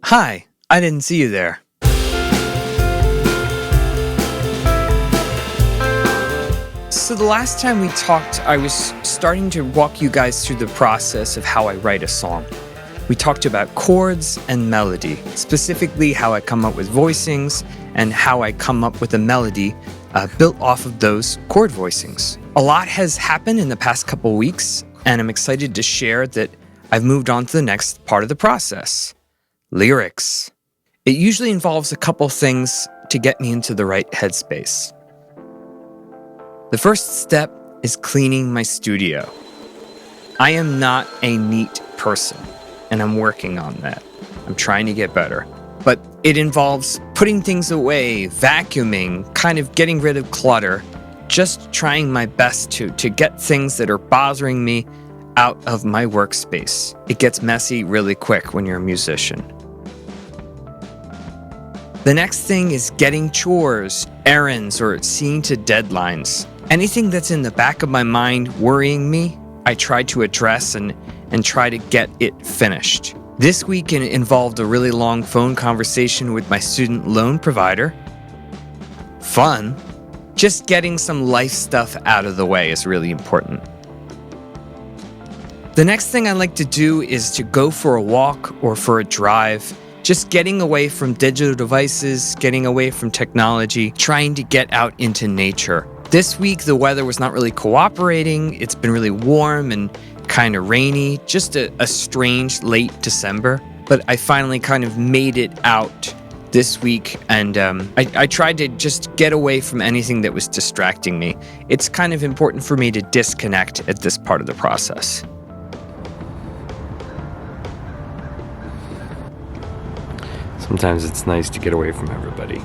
Hi, I didn't see you there. So the last time we talked, I was starting to walk you guys through the process of how I write a song. We talked about chords and melody, specifically how I come up with voicings and how I come up with a melody built off of those chord voicings. A lot has happened in the past couple weeks, and I'm excited to share that I've moved on to the next part of the process. Lyrics. It usually involves a couple things to get me into the right headspace. The first step is cleaning my studio. I am not a neat person, and I'm working on that. I'm trying to get better. But it involves putting things away, vacuuming, kind of getting rid of clutter, just trying my best to get things that are bothering me out of my workspace. It gets messy really quick when you're a musician. The next thing is getting chores, errands, or seeing to deadlines. Anything that's in the back of my mind worrying me, I try to address and try to get it finished. This week it involved a really long phone conversation with my student loan provider. Fun. Just getting some life stuff out of the way is really important. The next thing I like to do is to go for a walk or for a drive. Just getting away from digital devices, getting away from technology, trying to get out into nature. This week, the weather was not really cooperating. It's been really warm and kind of rainy, just a strange late December. But I finally kind of made it out this week, and I tried to just get away from anything that was distracting me. It's kind of important for me to disconnect at this part of the process. Sometimes it's nice to get away from everybody.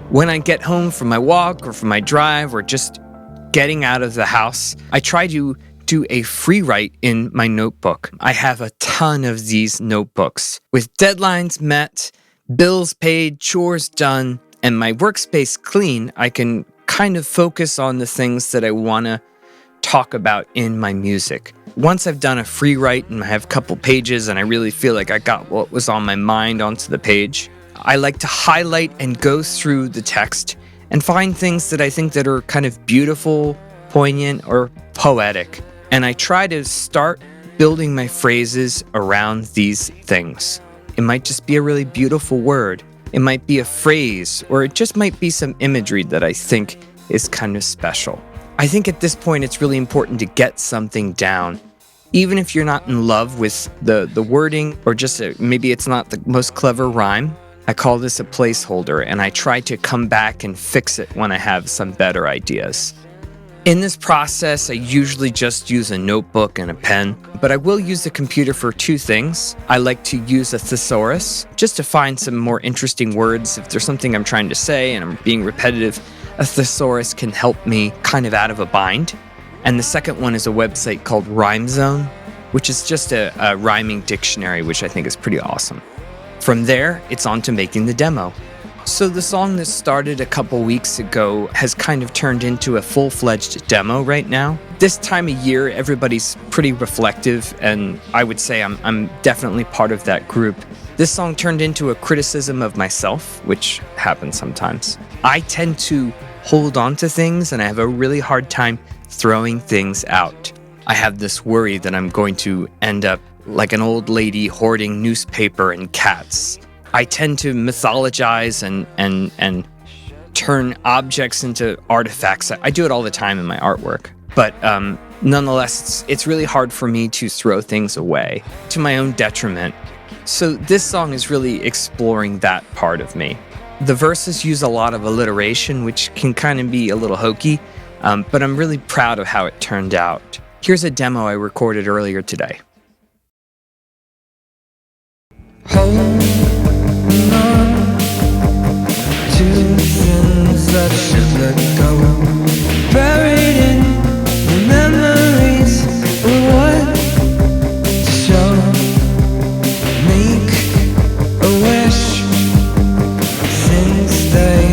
When I get home from my walk or from my drive or just getting out of the house, I try to do a free write in my notebook. I have a ton of these notebooks with deadlines met, bills paid, chores done, and my workspace clean. I can kind of focus on the things that I want to talk about in my music. Once I've done a free write and I have a couple pages and I really feel like I got what was on my mind onto the page, I like to highlight and go through the text and find things that I think that are kind of beautiful, poignant, or poetic. And I try to start building my phrases around these things. It might just be a really beautiful word. It might be a phrase, or it just might be some imagery that I think is kind of special. I think at this point it's really important to get something down. Even if you're not in love with the wording, or just maybe it's not the most clever rhyme, I call this a placeholder, and I try to come back and fix it when I have some better ideas. In this process, I usually just use a notebook and a pen, but I will use the computer for two things. I like to use a thesaurus just to find some more interesting words. If there's something I'm trying to say and I'm being repetitive, a thesaurus can help me kind of out of a bind. And the second one is a website called RHYMEZONE, which is just a rhyming dictionary, which I think is pretty awesome. From there, it's on to making the demo. So the song that started a couple weeks ago has kind of turned into a full-fledged demo right now. This time of year, everybody's pretty reflective, and I would say I'm definitely part of that group. This song turned into a criticism of myself, which happens sometimes. I tend to hold on to things, and I have a really hard time throwing things out. I have this worry that I'm going to end up like an old lady hoarding newspaper and cats. I tend to mythologize and turn objects into artifacts. I do it all the time in my artwork. But nonetheless, it's really hard for me to throw things away to my own detriment. So this song is really exploring that part of me. The verses use a lot of alliteration, which can kind of be a little hokey, but I'm really proud of how it turned out. Here's a demo I recorded earlier today. Hold on to things that I should let go, buried in the memories of what to show. Make a wish, things they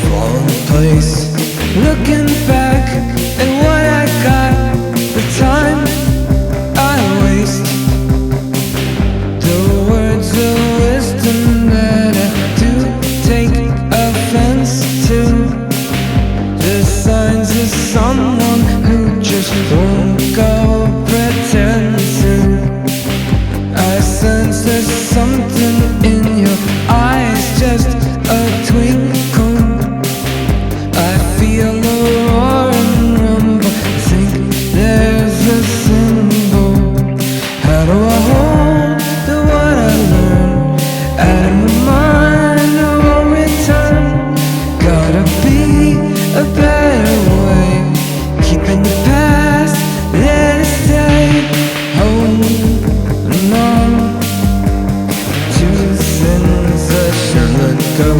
fall in place. Looking back at what I got, the time I waste, the words of signs of someone who just won't go pretending. I sense there's something in your eyes, just a twinkle. I feel a roaring rumble, think there's a symbol. How do I hold to what I learned? Out of my mind, I won't return. Gotta be a better way, keeping the past, let it stay. Holding on to things I should let go,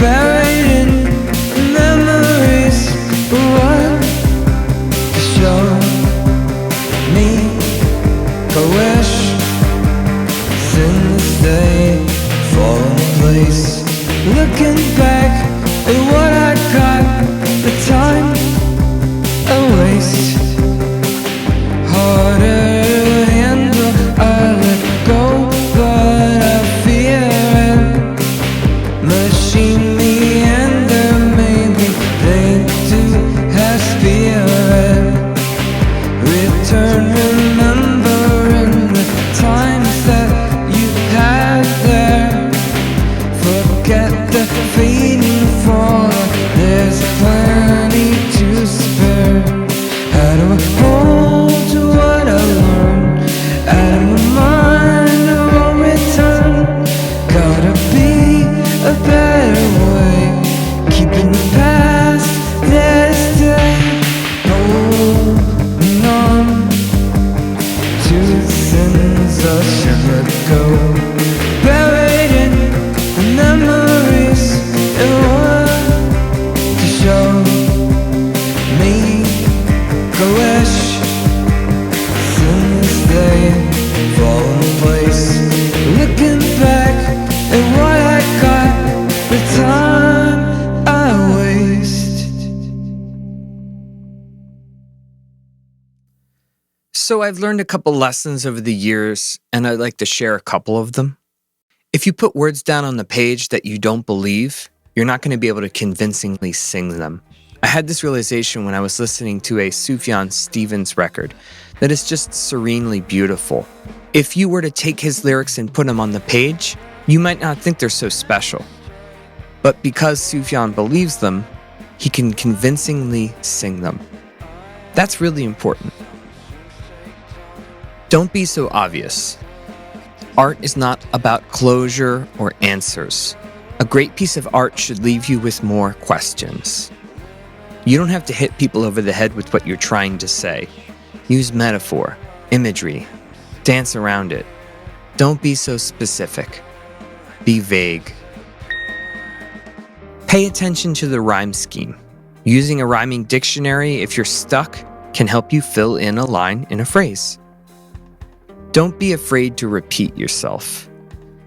buried in memories. What to show me a wish, things they fall in place. Looking back at what I got, the time I waste. Harder to handle, I let go, but I fear it. Machine meander, maybe they do have spirit. Return remembering the times that you had there. Forget the fading fall, there's plenty to spare. How do I hold to what I learned? Out of my mind, I won't return. Gotta be a better way, keeping the past, let it stay. Holding on to things I should let go, buried in memories. And what to show me a wish, things they fall in place. Looking back at what I got, the time I waste. So I've learned a couple lessons over the years, and I'd like to share a couple of them. If you put words down on the page that you don't believe, you're not going to be able to convincingly sing them. I had this realization when I was listening to a Sufjan Stevens record that is just serenely beautiful. If you were to take his lyrics and put them on the page, you might not think they're so special. But because Sufjan believes them, he can convincingly sing them. That's really important. Don't be so obvious. Art is not about closure or answers. A great piece of art should leave you with more questions. You don't have to hit people over the head with what you're trying to say. Use metaphor, imagery, dance around it. Don't be so specific. Be vague. Pay attention to the rhyme scheme. Using a rhyming dictionary, if you're stuck, can help you fill in a line in a phrase. Don't be afraid to repeat yourself.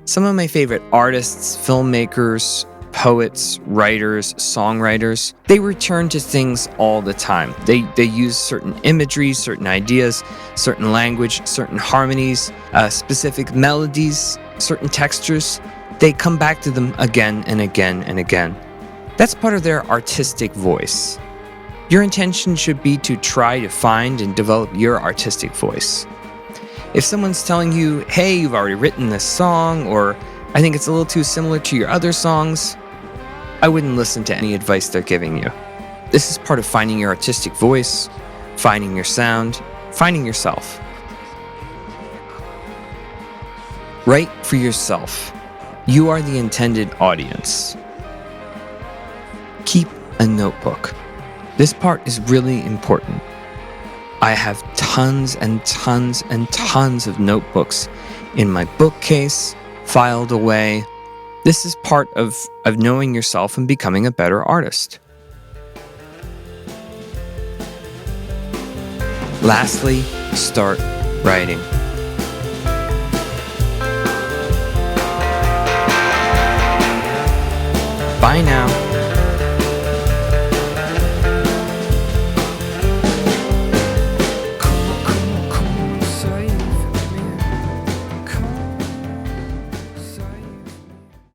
Some of my favorite artists, filmmakers, poets, writers, songwriters, they return to things all the time. They use certain imagery, certain ideas, certain language, certain harmonies, specific melodies, certain textures. They come back to them again and again and again. That's part of their artistic voice. Your intention should be to try to find and develop your artistic voice. If someone's telling you, hey, you've already written this song, or I think it's a little too similar to your other songs, I wouldn't listen to any advice they're giving you. This is part of finding your artistic voice, finding your sound, finding yourself. Write for yourself. You are the intended audience. Keep a notebook. This part is really important. I have tons and tons and tons of notebooks in my bookcase, filed away. This is part of knowing yourself and becoming a better artist. Lastly, start writing. Bye now.